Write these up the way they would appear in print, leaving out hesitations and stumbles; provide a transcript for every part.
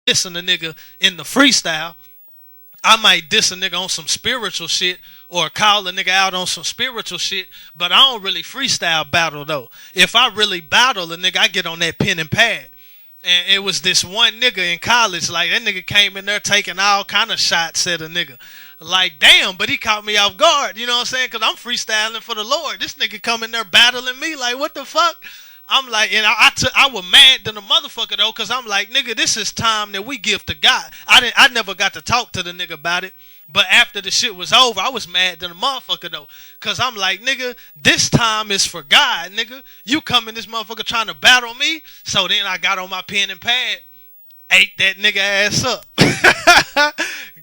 dissing a nigga in the freestyle. I might diss a nigga on some spiritual shit or call a nigga out on some spiritual shit, but I don't really freestyle battle though. If I really battle a nigga, I get on that pen and pad. And it was this one nigga in college, like that nigga came in there taking all kind of shots at a nigga. Like, damn, but he caught me off guard, you know what I'm saying? Because I'm freestyling for the Lord. This nigga come in there battling me, like, what the fuck? I'm like, and I was mad than a motherfucker though, cause I'm like, nigga, this is time that we give to God. I never got to talk to the nigga about it, but after the shit was over, I was mad than a motherfucker though, cause I'm like, nigga, this time is for God, nigga. You come in this motherfucker trying to battle me, so then I got on my pen and pad, ate that nigga ass up,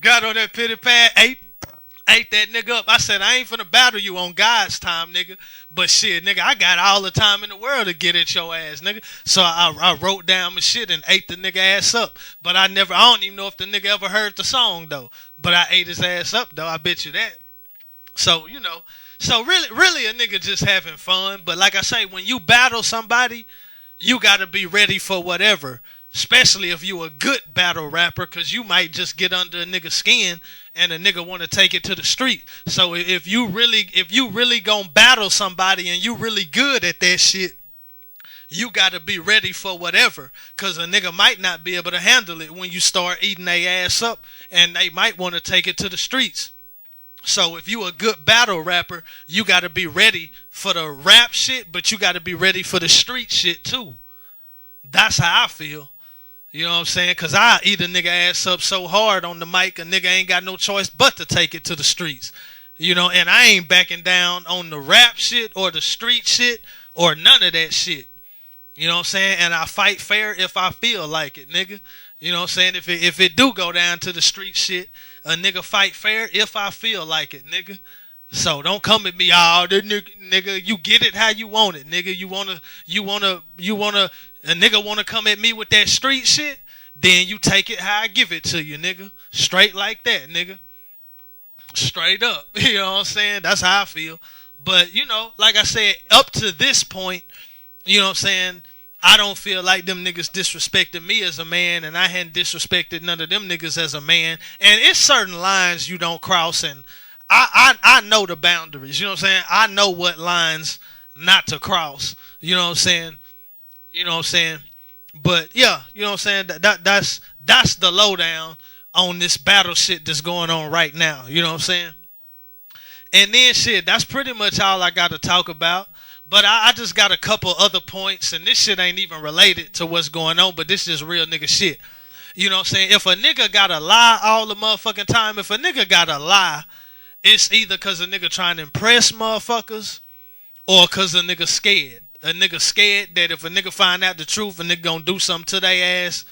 got on that pen and pad, ate that nigga up. I said, I ain't finna battle you on God's time, nigga. But shit, nigga, I got all the time in the world to get at your ass, nigga. So I wrote down my shit and ate the nigga ass up. But I don't even know if the nigga ever heard the song, though. But I ate his ass up, though. I bet you that. So, so really a nigga just having fun. But like I say, when you battle somebody, you gotta be ready for whatever. Especially if you a good battle rapper, cause you might just get under a nigga's skin and a nigga want to take it to the street. So if you really gonna battle somebody and you really good at that shit, you gotta be ready for whatever. Cause a nigga might not be able to handle it when you start eating their ass up, and they might want to take it to the streets. So if you a good battle rapper, you gotta be ready for the rap shit, but you gotta be ready for the street shit too. That's how I feel. You know what I'm saying? Because I eat a nigga ass up so hard on the mic, a nigga ain't got no choice but to take it to the streets. And I ain't backing down on the rap shit or the street shit or none of that shit. You know what I'm saying? And I fight fair if I feel like it, nigga. You know what I'm saying? If it do go down to the street shit, a nigga fight fair if I feel like it, nigga. So don't come at me, this nigga, you get it how you want it, nigga. A nigga wanna come at me with that street shit, then you take it how I give it to you, nigga. Straight like that, nigga. Straight up. You know what I'm saying? That's how I feel. But, like I said, up to this point, you know what I'm saying, I don't feel like them niggas disrespected me as a man, and I hadn't disrespected none of them niggas as a man. And it's certain lines you don't cross, and I know the boundaries. You know what I'm saying? I know what lines not to cross. You know what I'm saying? You know what I'm saying? But yeah, you know what I'm saying? That's the lowdown on this battle shit that's going on right now. You know what I'm saying? And then shit, that's pretty much all I got to talk about. But I just got a couple other points, and this shit ain't even related to what's going on, but this is real nigga shit. You know what I'm saying? If a nigga gotta lie all the motherfucking time, if a nigga gotta lie, it's either because a nigga trying to impress motherfuckers or because a nigga scared. A nigga scared that if a nigga find out the truth, a nigga gonna do something to their ass.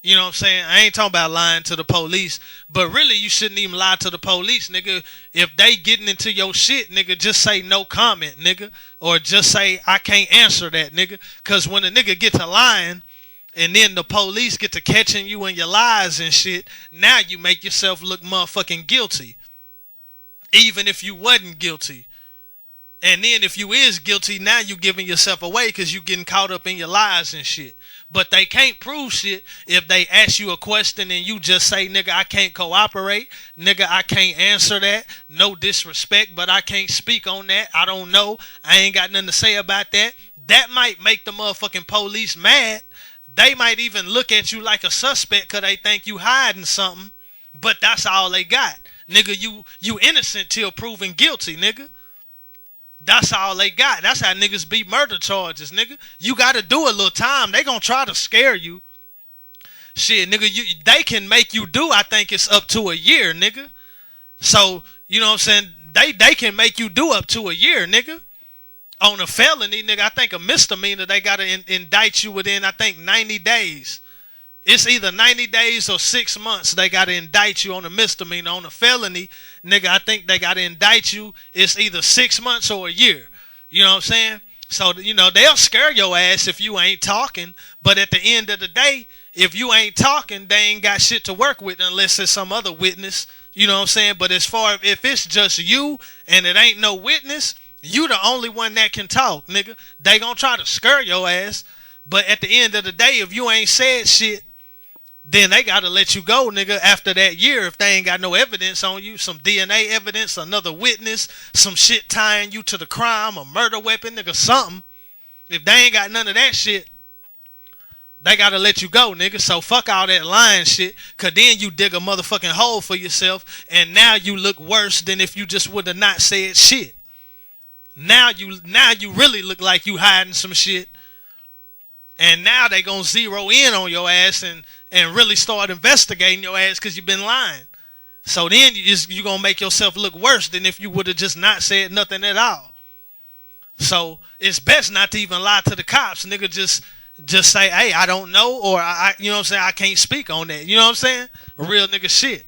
You know what I'm saying? I ain't talking about lying to the police, but really you shouldn't even lie to the police, nigga. If they getting into your shit, nigga, just say no comment, nigga. Or just say, I can't answer that, nigga. Because when a nigga get to lying, and then the police get to catching you in your lies and shit, now you make yourself look motherfucking guilty. Even if you wasn't guilty. And then if you is guilty, now you giving yourself away because you getting caught up in your lies and shit. But they can't prove shit if they ask you a question and you just say, nigga, I can't cooperate. Nigga, I can't answer that. No disrespect, but I can't speak on that. I don't know. I ain't got nothing to say about that. That might make the motherfucking police mad. They might even look at you like a suspect because they think you hiding something. But that's all they got. Nigga, you innocent till proven guilty, nigga. That's all they got. That's how niggas beat murder charges, nigga. You got to do a little time. They gonna try to scare you. Shit, nigga, they can make you do, I think it's up to a year, nigga. So, you know what I'm saying? They can make you do up to a year, nigga. On a felony, nigga, I think a misdemeanor, they got to indict you within, I think, 90 days. It's either 90 days or 6 months they got to indict you on a misdemeanor. On a felony, nigga, I think they got to indict you. It's either 6 months or a year. You know what I'm saying? So, they'll scare your ass if you ain't talking. But at the end of the day, if you ain't talking, they ain't got shit to work with unless it's some other witness. You know what I'm saying? But as far as if it's just you and it ain't no witness, you the only one that can talk, nigga. They gonna try to scare your ass. But at the end of the day, if you ain't said shit, then they gotta let you go, nigga, after that year if they ain't got no evidence on you, some DNA evidence, another witness, some shit tying you to the crime, a murder weapon, nigga, something. If they ain't got none of that shit, they gotta let you go, nigga. So fuck all that lying shit, cause then you dig a motherfucking hole for yourself, and now you look worse than if you just would have not said shit. Now you really look like you hiding some shit, and now they gonna zero in on your ass and really start investigating your ass because you've been lying. So then you gonna make yourself look worse than if you would have just not said nothing at all. So it's best not to even lie to the cops, nigga. Just say, hey, I don't know, or you know what I'm saying, I can't speak on that. You know what I'm saying? Real nigga shit.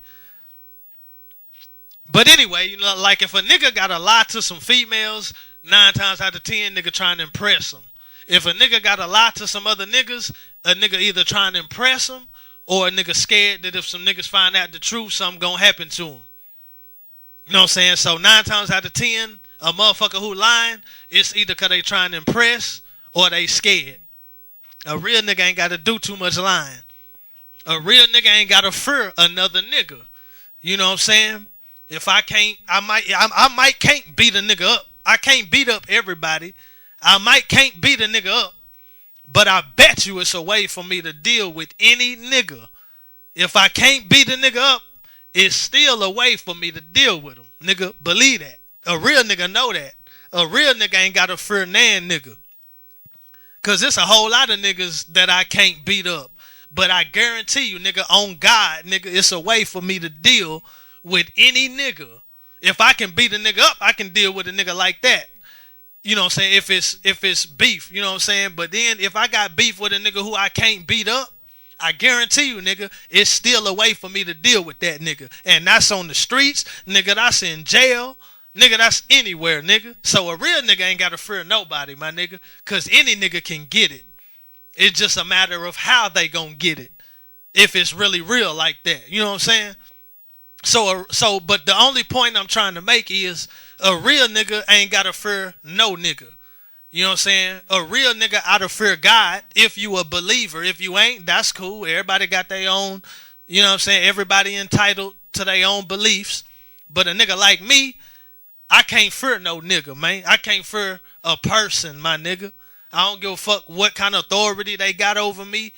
But anyway, you know, like if a nigga gotta lie to some females, 9 times out of 10, nigga trying to impress them. If a nigga gotta lie to some other niggas, a nigga either trying to impress them or a nigga scared that if some niggas find out the truth, something gonna happen to him. You know what I'm saying? So 9 times out of 10, a motherfucker who lying, it's either cause they trying to impress or they scared. A real nigga ain't gotta do too much lying. A real nigga ain't gotta fear another nigga. You know what I'm saying? If I can't, I might can't beat a nigga up. I can't beat up everybody. I might can't beat a nigga up. But I bet you it's a way for me to deal with any nigga. If I can't beat a nigga up, it's still a way for me to deal with him. Nigga, believe that. A real nigga know that. A real nigga ain't got to fear nan nigga. Because there's a whole lot of niggas that I can't beat up. But I guarantee you, nigga, on God, nigga, it's a way for me to deal with any nigga. If I can beat a nigga up, I can deal with a nigga like that. You know what I'm saying? If it's beef, you know what I'm saying? But then if I got beef with a nigga who I can't beat up, I guarantee you, nigga, it's still a way for me to deal with that nigga. And that's on the streets, nigga, that's in jail, nigga, that's anywhere, nigga. So a real nigga ain't got to fear nobody, my nigga, because any nigga can get it. It's just a matter of how they gonna get it. If it's really real like that. You know what I'm saying? But the only point I'm trying to make is a real nigga ain't got to fear no nigga. You know what I'm saying? A real nigga ought to fear God if you a believer. If you ain't, that's cool. Everybody got their own, you know what I'm saying? Everybody entitled to their own beliefs. But a nigga like me, I can't fear no nigga, man. I can't fear a person, my nigga. I don't give a fuck what kind of authority they got over me.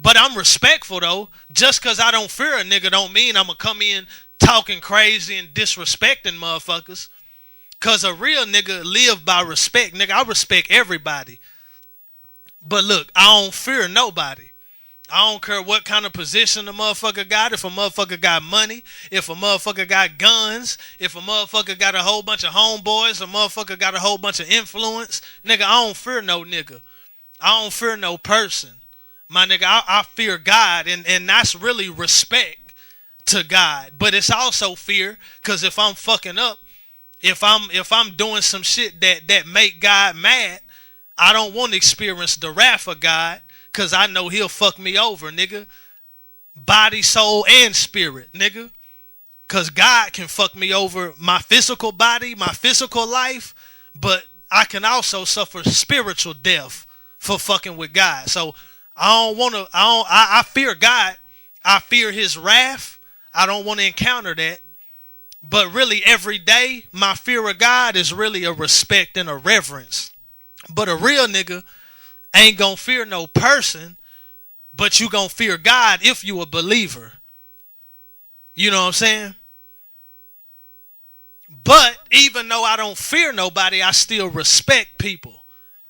But I'm respectful, though. Just because I don't fear a nigga don't mean I'm going to come in talking crazy and disrespecting motherfuckers. Because a real nigga live by respect. Nigga, I respect everybody. But look, I don't fear nobody. I don't care what kind of position the motherfucker got. If a motherfucker got money, if a motherfucker got guns, if a motherfucker got a whole bunch of homeboys, a motherfucker got a whole bunch of influence. Nigga, I don't fear no nigga. I don't fear no person. My nigga, I fear God, and that's really respect to God. But it's also fear, because if I'm fucking up, if I'm doing some shit that make God mad, I don't want to experience the wrath of God, because I know he'll fuck me over, nigga. Body, soul, and spirit, nigga. Because God can fuck me over my physical body, my physical life, but I can also suffer spiritual death for fucking with God. So I don't want to, I fear God. I fear his wrath. I don't want to encounter that. But really every day, my fear of God is really a respect and a reverence. But a real nigga ain't gonna fear no person, but you gonna fear God if you a believer. You know what I'm saying? But even though I don't fear nobody, I still respect people.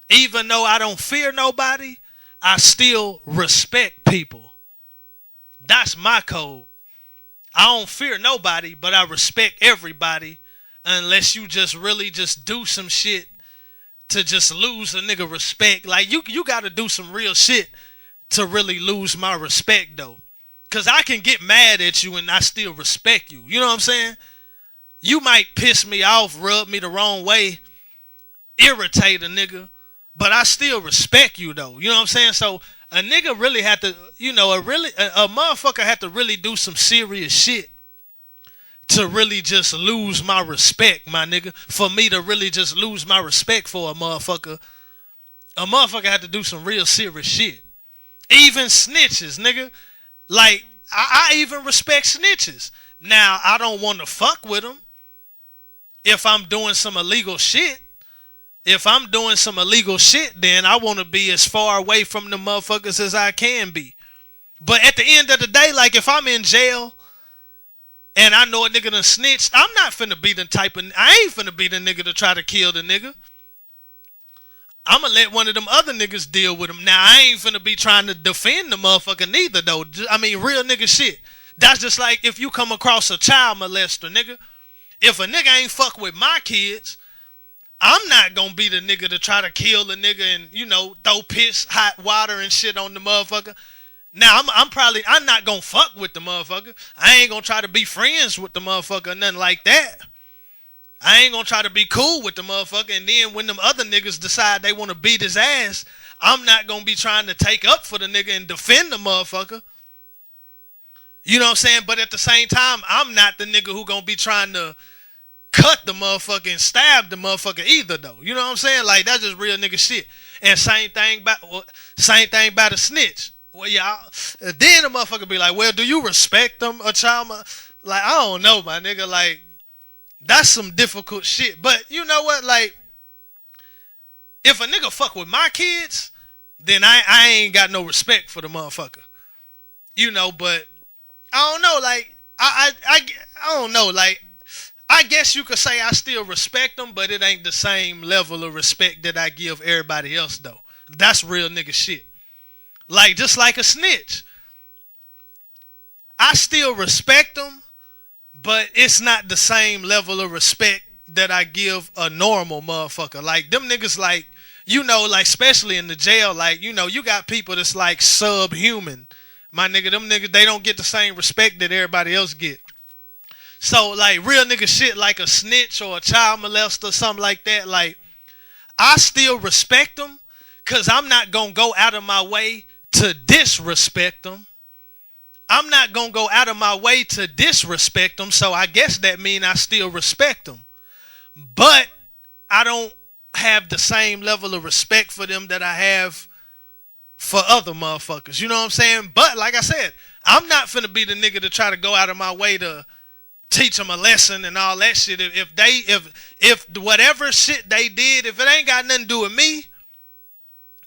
Even though I don't fear nobody, I still respect people. That's my code. I don't fear nobody, but I respect everybody, unless you just really just do some shit to just lose a nigga respect. Like you got to do some real shit to really lose my respect, though. Because I can get mad at you and I still respect you. You know what I'm saying? You might piss me off, rub me the wrong way, irritate a nigga, but I still respect you, though. You know what I'm saying? So a nigga really had to, you know, a motherfucker had to really do some serious shit to really just lose my respect, my nigga. For me to really just lose my respect for a motherfucker had to do some real serious shit. Even snitches, nigga. Like I even respect snitches. Now I don't want to fuck with them if I'm doing some illegal shit. If I'm doing some illegal shit, then I want to be as far away from the motherfuckers as I can be. But at the end of the day, like if I'm in jail and I know a nigga done snitched, I'm not finna be the type of, I ain't finna be the nigga to try to kill the nigga. I'm gonna let one of them other niggas deal with him. Now I ain't finna be trying to defend the motherfucker neither though. I mean real nigga shit. That's just like if you come across a child molester, nigga. If a nigga ain't fuck with my kids, I'm not gonna be the nigga to try to kill the nigga and throw piss, hot water and shit on the motherfucker. Now I'm not gonna fuck with the motherfucker. I ain't gonna try to be friends with the motherfucker or nothing like that. I ain't gonna try to be cool with the motherfucker, and then when them other niggas decide they want to beat his ass, I'm not gonna be trying to take up for the nigga and defend the motherfucker. You know what I'm saying? But at the same time, I'm not the nigga who gonna be trying to cut the motherfucker and stab the motherfucker either though. You know what I'm saying? Like that's just real nigga shit. And same thing about a snitch. Well, y'all, then the motherfucker be like, well, do you respect them, a child? Like, I don't know, my nigga. Like, that's some difficult shit. But you know what? Like, if a nigga fuck with my kids, then I ain't got no respect for the motherfucker. But I don't know. Like, I don't know. Like, I guess you could say I still respect them, but it ain't the same level of respect that I give everybody else, though. That's real nigga shit. Like, just like a snitch. I still respect them, but it's not the same level of respect that I give a normal motherfucker. Like, them niggas, like, like, especially in the jail, like, you got people that's, like, subhuman. My nigga, them niggas, they don't get the same respect that everybody else get. So, like, real nigga shit, like a snitch or a child molester or something like that, like, I still respect them because I'm not going to go out of my way to disrespect them. I'm not going to go out of my way to disrespect them, so I guess that means I still respect them. But I don't have the same level of respect for them that I have for other motherfuckers. You know what I'm saying? But, like I said, I'm not finna be the nigga to try to go out of my way to teach them a lesson and all that shit. If whatever shit they did, if it ain't got nothing to do with me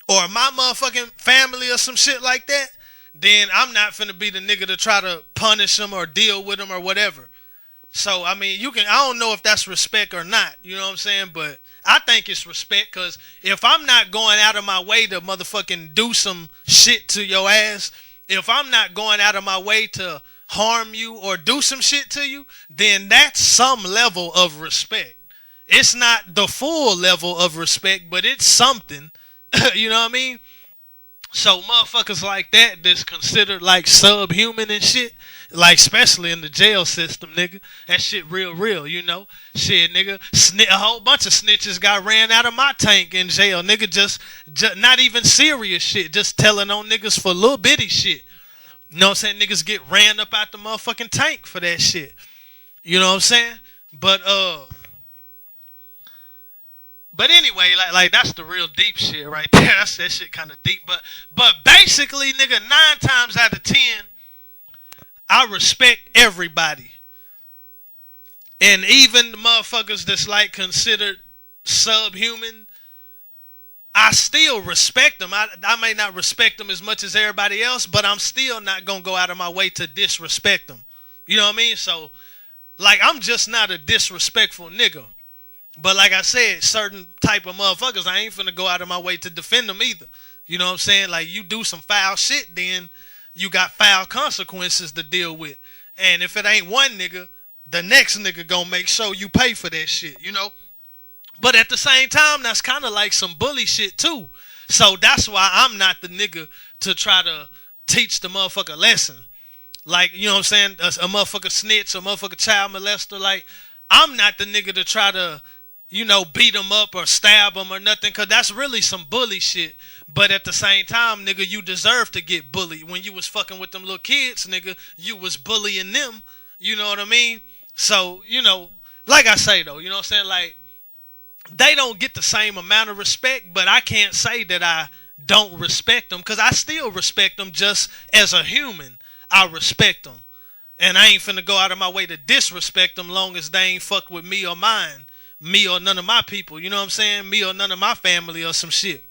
or my motherfucking family or some shit like that, then I'm not finna be the nigga to try to punish them or deal with them or whatever. So, I mean, I don't know if that's respect or not, you know what I'm saying? But I think it's respect because if I'm not going out of my way to motherfucking do some shit to your ass, if I'm not going out of my way to harm you or do some shit to you, then that's some level of respect. It's not the full level of respect, but it's something. You know what I mean? So motherfuckers like that's considered like subhuman and shit, like especially in the jail system, nigga. That shit real, Shit, nigga. A whole bunch of snitches got ran out of my tank in jail, nigga. Just not even serious shit, just telling on niggas for little bitty shit. You know what I'm saying? Niggas get ran up out the motherfucking tank for that shit. You know what I'm saying? But anyway, like that's the real deep shit right there. That's that shit kind of deep. But basically, nigga, 9 times out of 10, I respect everybody. And even the motherfuckers that's like considered subhuman, I still respect them. I may not respect them as much as everybody else, but I'm still not going to go out of my way to disrespect them. You know what I mean? So, like, I'm just not a disrespectful nigga. But like I said, certain type of motherfuckers, I ain't finna go out of my way to defend them either. You know what I'm saying? Like, you do some foul shit, then you got foul consequences to deal with. And if it ain't one nigga, the next nigga gonna make sure you pay for that shit, you know? But at the same time, that's kind of like some bully shit too. So that's why I'm not the nigga to try to teach the motherfucker lesson. Like, you know what I'm saying? A motherfucker snitch, a motherfucker child molester. Like, I'm not the nigga to try to, beat them up or stab them or nothing, because that's really some bully shit. But at the same time, nigga, you deserve to get bullied. When you was fucking with them little kids, nigga, you was bullying them. You know what I mean? So, like I say, though, you know what I'm saying? Like, they don't get the same amount of respect, but I can't say that I don't respect them, because I still respect them just as a human. I respect them. And I ain't finna go out of my way to disrespect them long as they ain't fucked with me or mine. Me or none of my people. You know what I'm saying? Me or none of my family or some shit.